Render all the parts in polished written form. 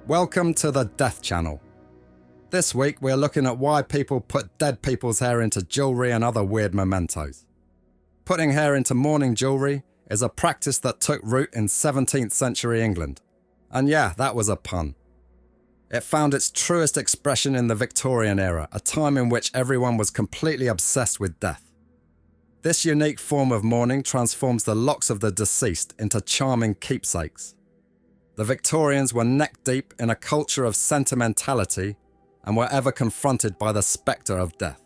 Welcome to the Death Channel. This week we're looking at why people put dead people's hair into jewellery and other weird mementos. Putting hair into mourning jewellery is a practice that took root in 17th century England. And yeah, that was a pun. It found its truest expression in the Victorian era, a time in which everyone was completely obsessed with death. This unique form of mourning transforms the locks of the deceased into charming keepsakes. The Victorians were neck-deep in a culture of sentimentality and were ever confronted by the spectre of death.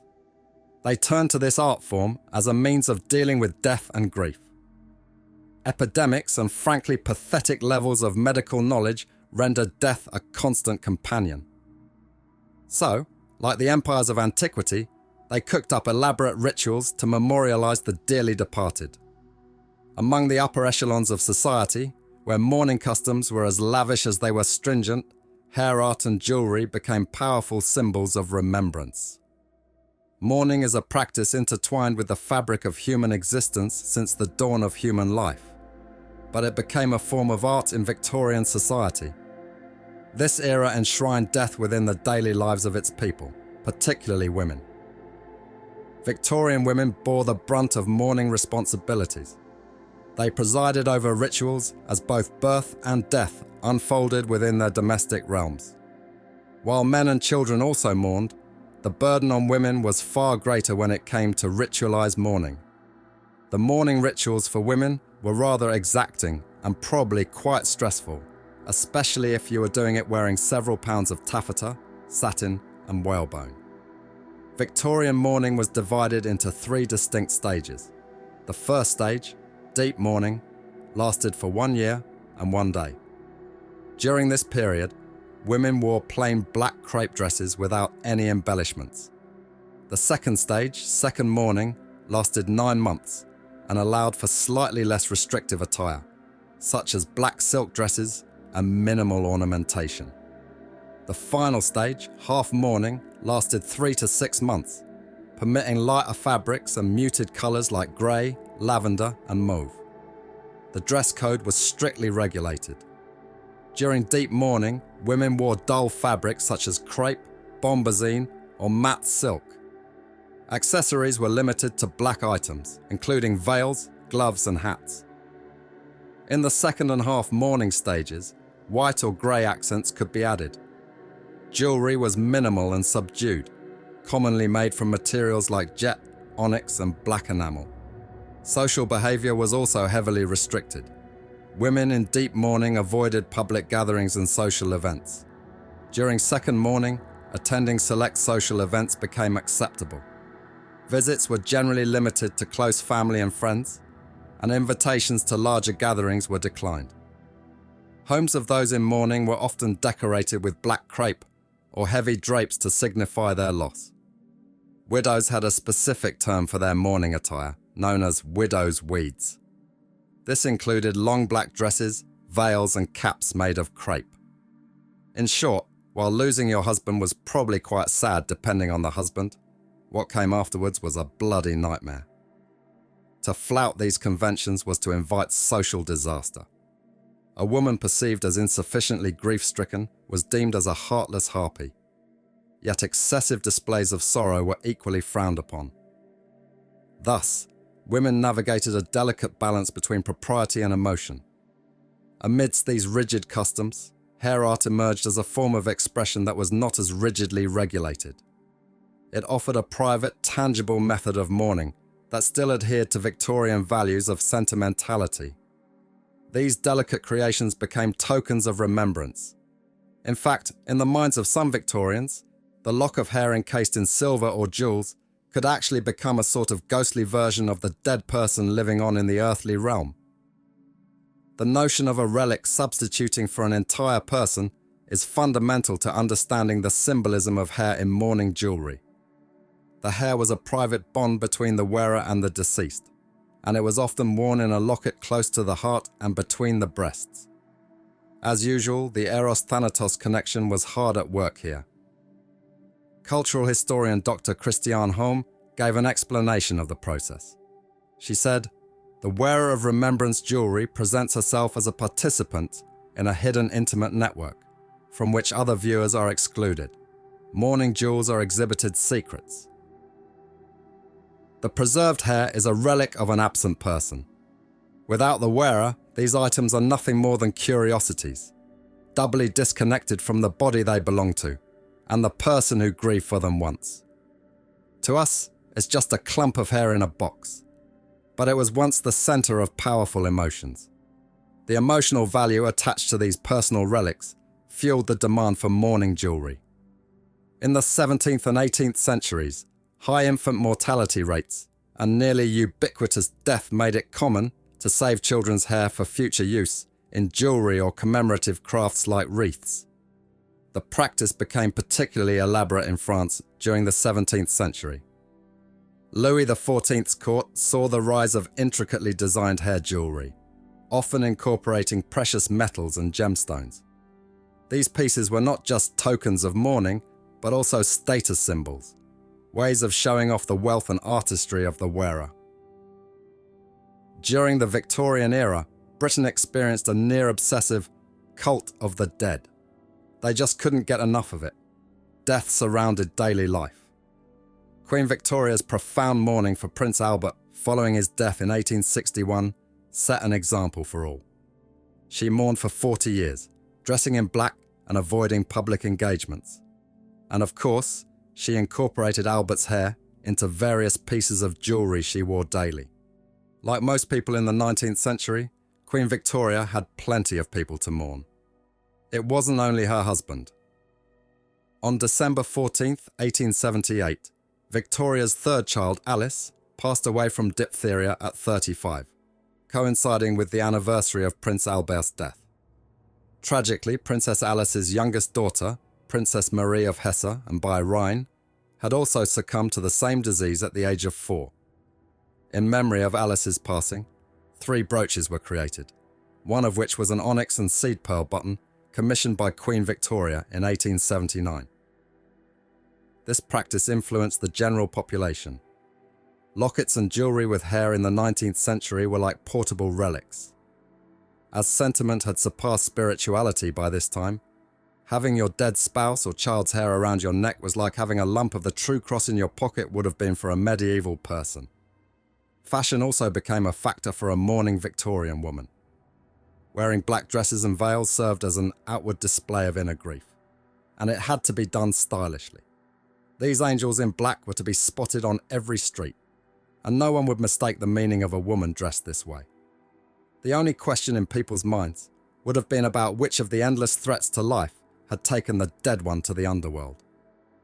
They turned to this art form as a means of dealing with death and grief. Epidemics and frankly pathetic levels of medical knowledge rendered death a constant companion. So, like the empires of antiquity, they cooked up elaborate rituals to memorialise the dearly departed. Among the upper echelons of society, where mourning customs were as lavish as they were stringent, hair art and jewellery became powerful symbols of remembrance. Mourning is a practice intertwined with the fabric of human existence since the dawn of human life, but it became a form of art in Victorian society. This era enshrined death within the daily lives of its people, particularly women. Victorian women bore the brunt of mourning responsibilities. They presided over rituals as both birth and death unfolded within their domestic realms. While men and children also mourned, the burden on women was far greater when it came to ritualized mourning. The mourning rituals for women were rather exacting and probably quite stressful, especially if you were doing it wearing several pounds of taffeta, satin, and whalebone. Victorian mourning was divided into 3 distinct stages. The first stage, deep mourning, lasted for 1 year and 1 day. During this period, women wore plain black crepe dresses without any embellishments. The second stage, second mourning, lasted 9 months and allowed for slightly less restrictive attire, such as black silk dresses and minimal ornamentation. The final stage, half mourning, lasted 3 to 6 months, permitting lighter fabrics and muted colours like grey, lavender and mauve. The dress code was strictly regulated. During deep mourning, women wore dull fabrics such as crepe, bombazine or matte silk. Accessories were limited to black items, including veils, gloves and hats. In the second and half mourning stages, white or grey accents could be added. Jewellery was minimal and subdued, commonly made from materials like jet, onyx and black enamel. Social behaviour was also heavily restricted. Women in deep mourning avoided public gatherings and social events. During second mourning, attending select social events became acceptable. Visits were generally limited to close family and friends, and invitations to larger gatherings were declined. Homes of those in mourning were often decorated with black crepe or heavy drapes to signify their loss. Widows had a specific term for their mourning attire, known as widow's weeds. This included long black dresses, veils and caps made of crepe. In short, while losing your husband was probably quite sad depending on the husband, what came afterwards was a bloody nightmare. To flout these conventions was to invite social disaster. A woman perceived as insufficiently grief-stricken was deemed as a heartless harpy. Yet excessive displays of sorrow were equally frowned upon. Thus, women navigated a delicate balance between propriety and emotion. Amidst these rigid customs, hair art emerged as a form of expression that was not as rigidly regulated. It offered a private, tangible method of mourning that still adhered to Victorian values of sentimentality. These delicate creations became tokens of remembrance. In fact, in the minds of some Victorians, the lock of hair encased in silver or jewels could actually become a sort of ghostly version of the dead person living on in the earthly realm. The notion of a relic substituting for an entire person is fundamental to understanding the symbolism of hair in mourning jewellery. The hair was a private bond between the wearer and the deceased, and it was often worn in a locket close to the heart and between the breasts. As usual, the Eros-Thanatos connection was hard at work here. Cultural historian Dr. Christiane Holm gave an explanation of the process. She said, "The wearer of remembrance jewellery presents herself as a participant in a hidden intimate network, from which other viewers are excluded. Mourning jewels are exhibited secrets. The preserved hair is a relic of an absent person. Without the wearer, these items are nothing more than curiosities, doubly disconnected from the body they belong to, and the person who grieved for them once. To us, it's just a clump of hair in a box, but it was once the centre of powerful emotions. The emotional value attached to these personal relics fueled the demand for mourning jewellery. In the 17th and 18th centuries, high infant mortality rates and nearly ubiquitous death made it common to save children's hair for future use in jewellery or commemorative crafts like wreaths. The practice became particularly elaborate in France during the 17th century. Louis XIV's court saw the rise of intricately designed hair jewellery, often incorporating precious metals and gemstones. These pieces were not just tokens of mourning, but also status symbols, ways of showing off the wealth and artistry of the wearer. During the Victorian era, Britain experienced a near-obsessive cult of the dead. They just couldn't get enough of it. Death surrounded daily life. Queen Victoria's profound mourning for Prince Albert following his death in 1861 set an example for all. She mourned for 40 years, dressing in black and avoiding public engagements. And of course, she incorporated Albert's hair into various pieces of jewellery she wore daily. Like most people in the 19th century, Queen Victoria had plenty of people to mourn. It wasn't only her husband. On December 14th, 1878, Victoria's third child, Alice, passed away from diphtheria at 35, coinciding with the anniversary of Prince Albert's death. Tragically, Princess Alice's youngest daughter, Princess Marie of Hesse and by Rhine, had also succumbed to the same disease at the age of 4. In memory of Alice's passing, 3 brooches were created, one of which was an onyx and seed pearl button commissioned by Queen Victoria in 1879. This practice influenced the general population. Lockets and jewellery with hair in the 19th century were like portable relics. As sentiment had surpassed spirituality by this time, having your dead spouse or child's hair around your neck was like having a lump of the true cross in your pocket would have been for a medieval person. Fashion also became a factor for a mourning Victorian woman. Wearing black dresses and veils served as an outward display of inner grief, and it had to be done stylishly. These angels in black were to be spotted on every street, and no one would mistake the meaning of a woman dressed this way. The only question in people's minds would have been about which of the endless threats to life had taken the dead one to the underworld.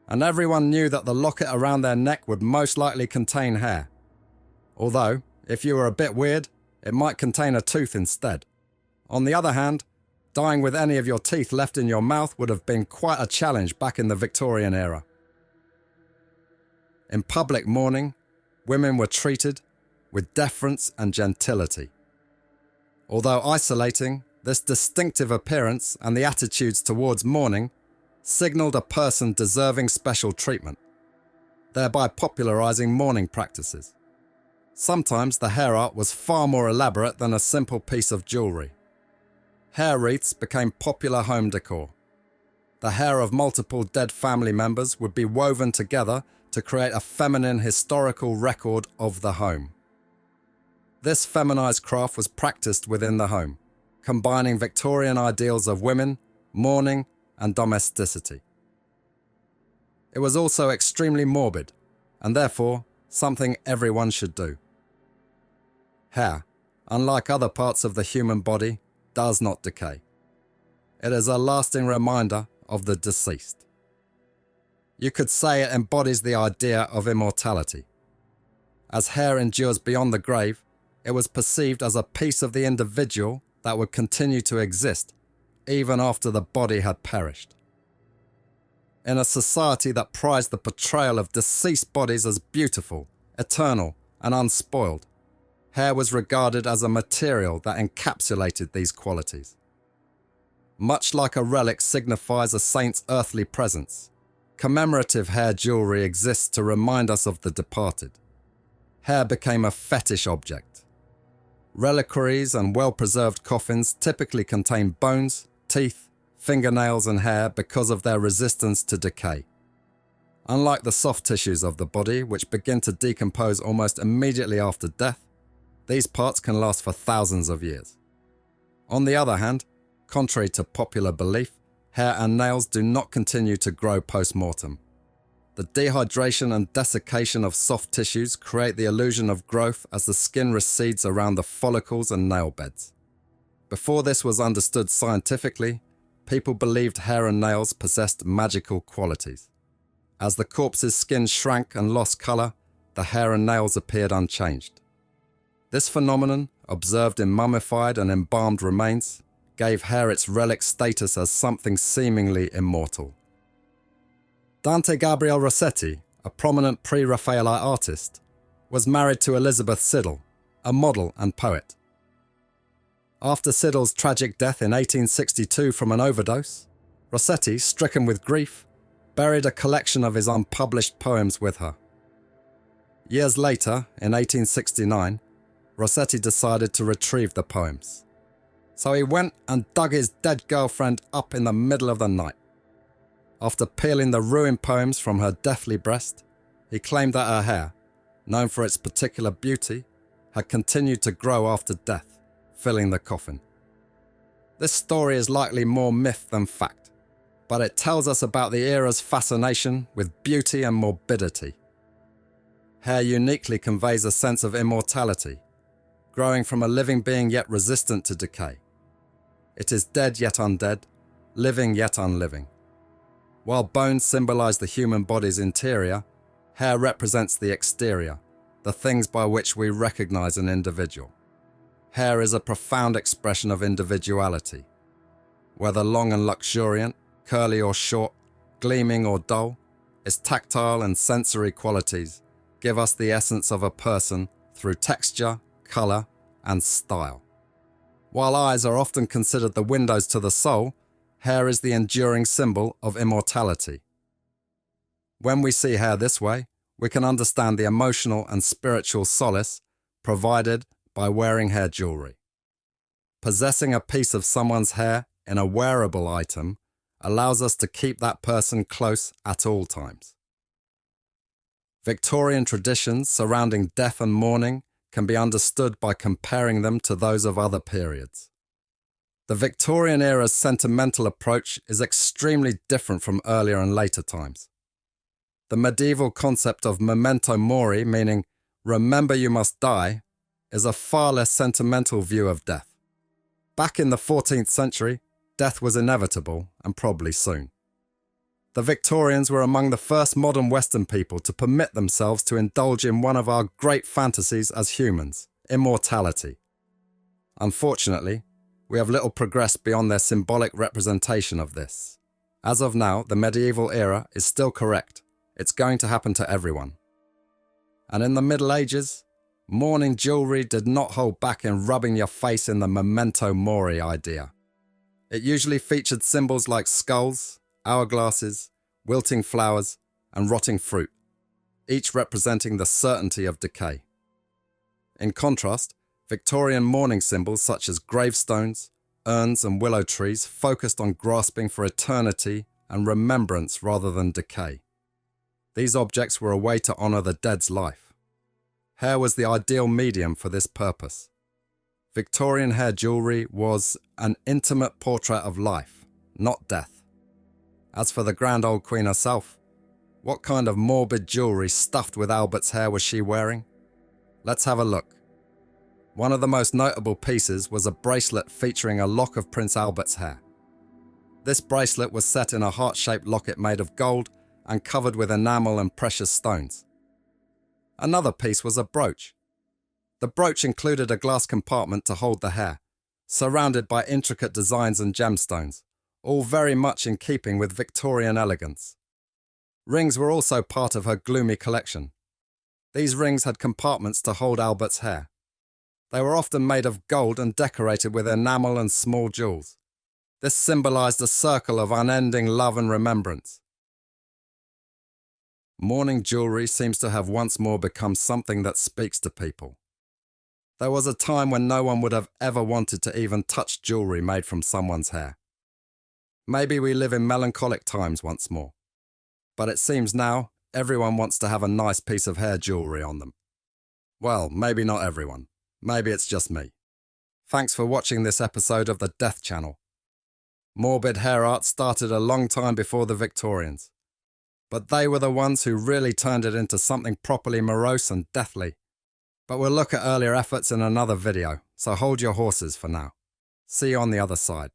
And everyone knew that the locket around their neck would most likely contain hair. Although, if you were a bit weird, it might contain a tooth instead. On the other hand, dying with any of your teeth left in your mouth would have been quite a challenge back in the Victorian era. In public mourning, women were treated with deference and gentility. Although isolating, this distinctive appearance and the attitudes towards mourning signalled a person deserving special treatment, thereby popularising mourning practices. Sometimes the hair art was far more elaborate than a simple piece of jewellery. Hair wreaths became popular home decor. The hair of multiple dead family members would be woven together to create a feminine historical record of the home. This feminised craft was practiced within the home, combining Victorian ideals of women, mourning, and domesticity. It was also extremely morbid, and therefore something everyone should do. Hair, unlike other parts of the human body, does not decay. It is a lasting reminder of the deceased. You could say it embodies the idea of immortality. As hair endures beyond the grave, it was perceived as a piece of the individual that would continue to exist even after the body had perished. In a society that prized the portrayal of deceased bodies as beautiful, eternal, and unspoiled, hair was regarded as a material that encapsulated these qualities. Much like a relic signifies a saint's earthly presence, commemorative hair jewellery exists to remind us of the departed. Hair became a fetish object. Reliquaries and well-preserved coffins typically contain bones, teeth, fingernails and hair because of their resistance to decay. Unlike the soft tissues of the body, which begin to decompose almost immediately after death, these parts can last for thousands of years. On the other hand, contrary to popular belief, hair and nails do not continue to grow post-mortem. The dehydration and desiccation of soft tissues create the illusion of growth as the skin recedes around the follicles and nail beds. Before this was understood scientifically, people believed hair and nails possessed magical qualities. As the corpse's skin shrank and lost colour, the hair and nails appeared unchanged. This phenomenon, observed in mummified and embalmed remains, gave hair its relic status as something seemingly immortal. Dante Gabriel Rossetti, a prominent pre-Raphaelite artist, was married to Elizabeth Siddal, a model and poet. After Siddal's tragic death in 1862 from an overdose, Rossetti, stricken with grief, buried a collection of his unpublished poems with her. Years later, in 1869, Rossetti decided to retrieve the poems. So he went and dug his dead girlfriend up in the middle of the night. After peeling the ruined poems from her deathly breast, he claimed that her hair, known for its particular beauty, had continued to grow after death, filling the coffin. This story is likely more myth than fact, but it tells us about the era's fascination with beauty and morbidity. Hair uniquely conveys a sense of immortality, growing from a living being yet resistant to decay. It is dead yet undead, living yet unliving. While bones symbolize the human body's interior, hair represents the exterior, the things by which we recognize an individual. Hair is a profound expression of individuality. Whether long and luxuriant, curly or short, gleaming or dull, its tactile and sensory qualities give us the essence of a person through texture, colour, and style. While eyes are often considered the windows to the soul, hair is the enduring symbol of immortality. When we see hair this way, we can understand the emotional and spiritual solace provided by wearing hair jewellery. Possessing a piece of someone's hair in a wearable item allows us to keep that person close at all times. Victorian traditions surrounding death and mourning can be understood by comparing them to those of other periods. The Victorian era's sentimental approach is extremely different from earlier and later times. The medieval concept of memento mori, meaning remember you must die, is a far less sentimental view of death. Back in the 14th century, death was inevitable and probably soon. The Victorians were among the first modern Western people to permit themselves to indulge in one of our great fantasies as humans, immortality. Unfortunately, we have little progressed beyond their symbolic representation of this. As of now, the medieval era is still correct. It's going to happen to everyone. And in the Middle Ages, mourning jewellery did not hold back in rubbing your face in the memento mori idea. It usually featured symbols like skulls, hourglasses, wilting flowers, and rotting fruit, each representing the certainty of decay. In contrast, Victorian mourning symbols such as gravestones, urns, and willow trees focused on grasping for eternity and remembrance rather than decay. These objects were a way to honour the dead's life. Hair was the ideal medium for this purpose. Victorian hair jewellery was an intimate portrait of life, not death. As for the grand old queen herself, what kind of morbid jewellery stuffed with Albert's hair was she wearing? Let's have a look. One of the most notable pieces was a bracelet featuring a lock of Prince Albert's hair. This bracelet was set in a heart-shaped locket made of gold and covered with enamel and precious stones. Another piece was a brooch. The brooch included a glass compartment to hold the hair, surrounded by intricate designs and gemstones, all very much in keeping with Victorian elegance. Rings were also part of her gloomy collection. These rings had compartments to hold Albert's hair. They were often made of gold and decorated with enamel and small jewels. This symbolized a circle of unending love and remembrance. Mourning jewellery seems to have once more become something that speaks to people. There was a time when no one would have ever wanted to even touch jewellery made from someone's hair. Maybe we live in melancholic times once more. But it seems now everyone wants to have a nice piece of hair jewellery on them. Well, maybe not everyone. Maybe it's just me. Thanks for watching this episode of the Death Channel. Morbid hair art started a long time before the Victorians. But they were the ones who really turned it into something properly morose and deathly. But we'll look at earlier efforts in another video, so hold your horses for now. See you on the other side.